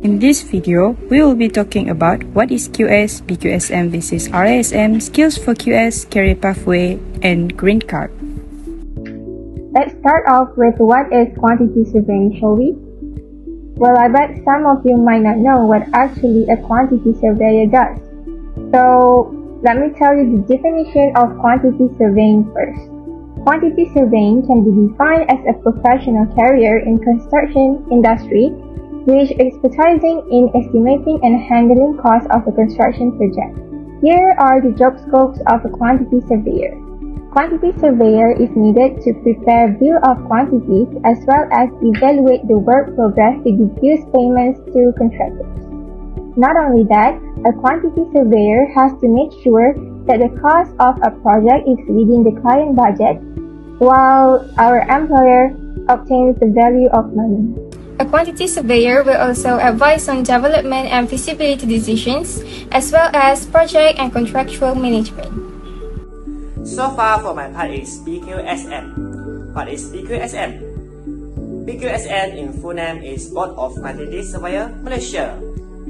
In this video, we will be talking about what is QS, BQSM versus RASM, skills for QS, career pathway, and green card. Let's start off with what is quantity surveying, shall we? Well, I bet some of you might not know what actually a quantity surveyor does. So, let me tell you the definition of quantity surveying first. Quantity surveying can be defined as a professional career in construction industry which expertising in estimating and handling costs of a construction project. Here are the job scopes of a quantity surveyor. Quantity surveyor is needed to prepare bill of quantities as well as evaluate the work progress to deduce payments to contractors. Not only that, a quantity surveyor has to make sure that the cost of a project is within the client budget, while our employer obtains the value of money. A quantity surveyor will also advise on development and feasibility decisions, as well as project and contractual management. So far for my part is BQSM. What is BQSM? BQSM in full name is Board of Quantity Surveyor Malaysia.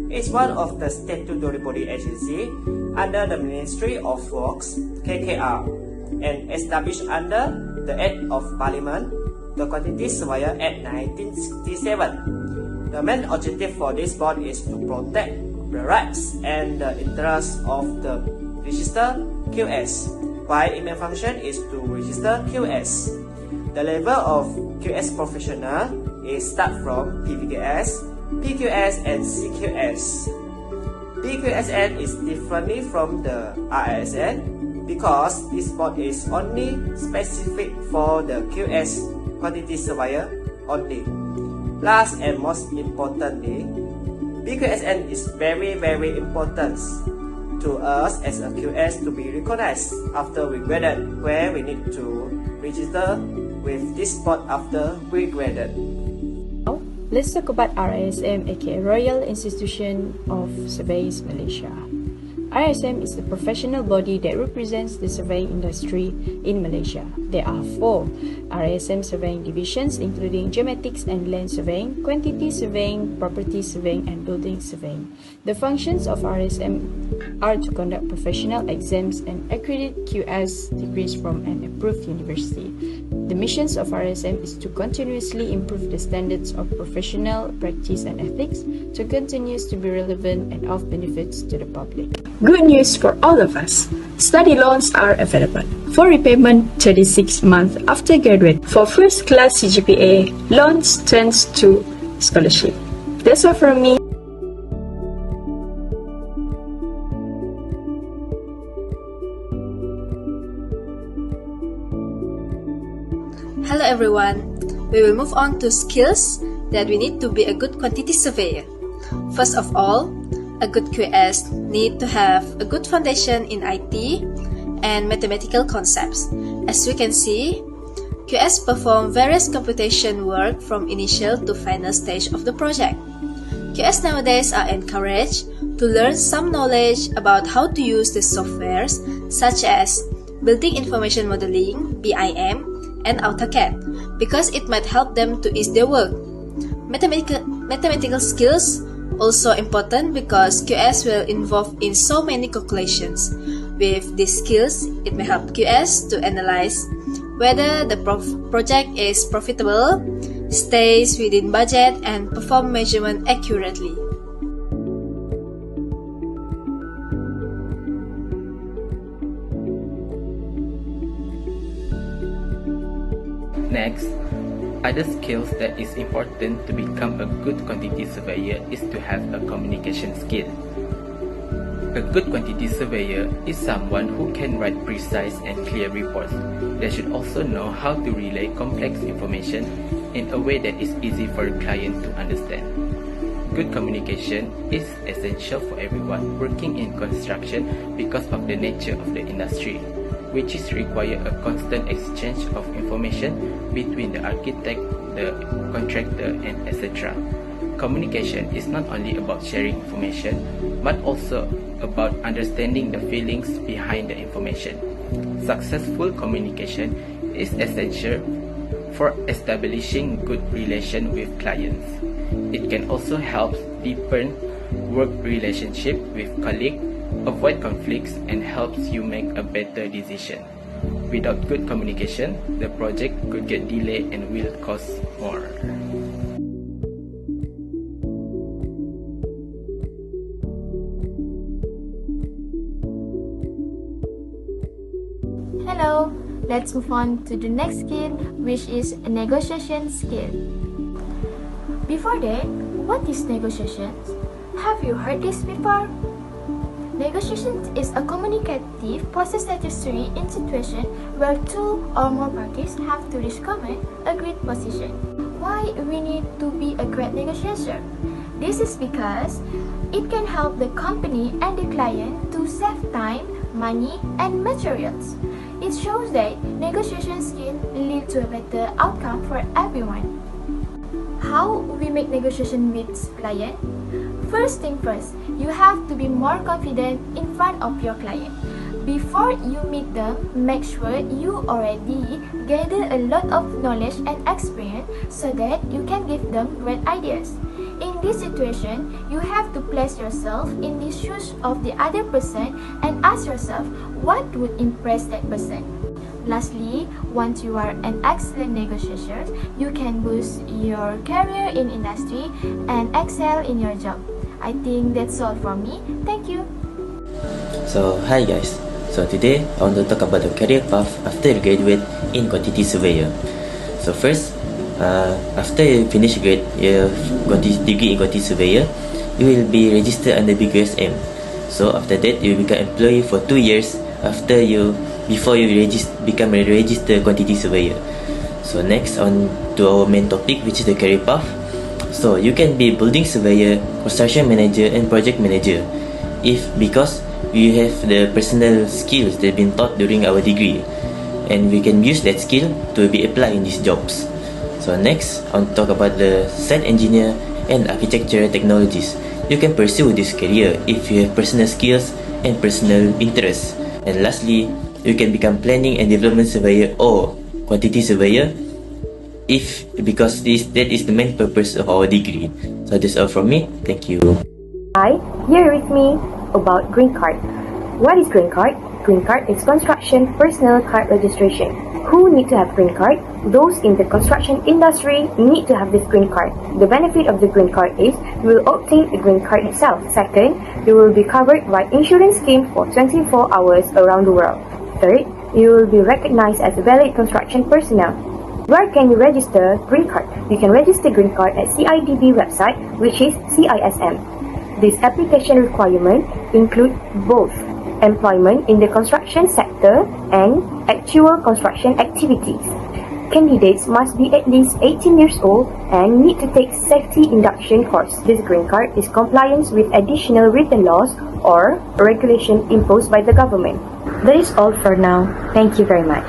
It's one of the statutory body agency under the Ministry of Works (KKR) and established under the Act of Parliament, the Quantity Surveyor Act 1967. The main objective for this board is to protect the rights and the interests of the registered QS, while its main function is to register QS. The level of QS professional is start from PVQS, PQS, and CQS. BQSN is differently from the RASN because this board is only specific for the QS quantity surveyor only. Last and most importantly, BQSN is very important to us as a QS to be recognized after we graduate, where we need to register with this board after we graduate. Now, let's talk about RASM, aka Royal Institution of Surveys Malaysia. RSM is the professional body that represents the surveying industry in Malaysia. There are 4 RSM surveying divisions, including geomatics and land surveying, quantity surveying, property surveying, and building surveying. The functions of RSM are to conduct professional exams and accredit QS degrees from an approved university. The missions of RSM is to continuously improve the standards of professional practice and ethics, to continue to be relevant and of benefits to the public. Good news for all of us. Study loans are available. For repayment 36 months after graduate. For first class CGPA, loans turns to scholarship. That's all from me. Hello everyone. We will move on to skills that we need to be a good quantity surveyor. First of all, a good QS need to have a good foundation in IT and mathematical concepts. As we can see, QS perform various computation work from initial to final stage of the project. QS nowadays are encouraged to learn some knowledge about how to use the softwares such as Building Information Modeling, BIM, and AutoCAD because it might help them to ease their work. Mathematical skills also important because QS will involve in so many calculations. With these skills, it may help QS to analyze whether the project is profitable, stays within budget, and perform measurement accurately. Next, other skills that is important to become a good quantity surveyor is to have a communication skill. A good quantity surveyor is someone who can write precise and clear reports. They should also know how to relay complex information in a way that is easy for a client to understand. Good communication is essential for everyone working in construction because of the nature of the industry, which is require a constant exchange of information between the architect, the contractor, and etc. Communication is not only about sharing information, but also about understanding the feelings behind the information. Successful communication is essential for establishing good relation with clients. It can also help deepen work relationship with colleagues, avoid conflicts, and helps you make a better decision. Without good communication, the project could get delayed and will cost more. Hello, let's move on to the next skill, which is a negotiation skill. Before that, what is negotiations? Have you heard this before? Negotiations is a communicative process necessary in situations where two or more parties have to reach common agreed position. Why we need to be a great negotiator? This is because it can help the company and the client to save time, money, and materials. It shows that negotiation skills lead to a better outcome for everyone. How we make negotiation with client? First thing first, you have to be more confident in front of your client. Before you meet them, make sure you already gather a lot of knowledge and experience so that you can give them great ideas. In this situation, you have to place yourself in the shoes of the other person and ask yourself what would impress that person. Lastly, once you are an excellent negotiator, you can boost your career in industry and excel in your job. I think that's all from me. Thank you. So, hi guys. So today, I want to talk about the career path after you graduate in quantity surveyor. So first, after you finish your degree in quantity surveyor, you will be registered under BEQ1042. So after that, you will become employee for 2 years before you become a registered quantity surveyor. So next on to our main topic, which is the career path. So you can be building surveyor, construction manager, and project manager because we have the personal skills that have been taught during our degree, and we can use that skill to be applied in these jobs. So next, I want to talk about the site engineer and architectural technologies. You can pursue this career if you have personal skills and personal interests. And lastly, you can become planning and development surveyor or quantity surveyor because that is the main purpose of our degree. So that's all from me. Thank you. Hi, here with me about green card. What is green card? Green card is construction personal card registration. Who need to have green card? Those in the construction industry need to have this green card. The benefit of the green card is you will obtain a green card itself. Second, you will be covered by insurance scheme for 24 hours around the world. Third, you will be recognized as a valid construction personnel. Where can you register green card? You can register green card at CIDB website, which is CISM. This application requirement include both employment in the construction sector and actual construction activities. Candidates must be at least 18 years old and need to take safety induction course. This green card is compliance with additional written laws or regulation imposed by the government. That is all for now. Thank you very much.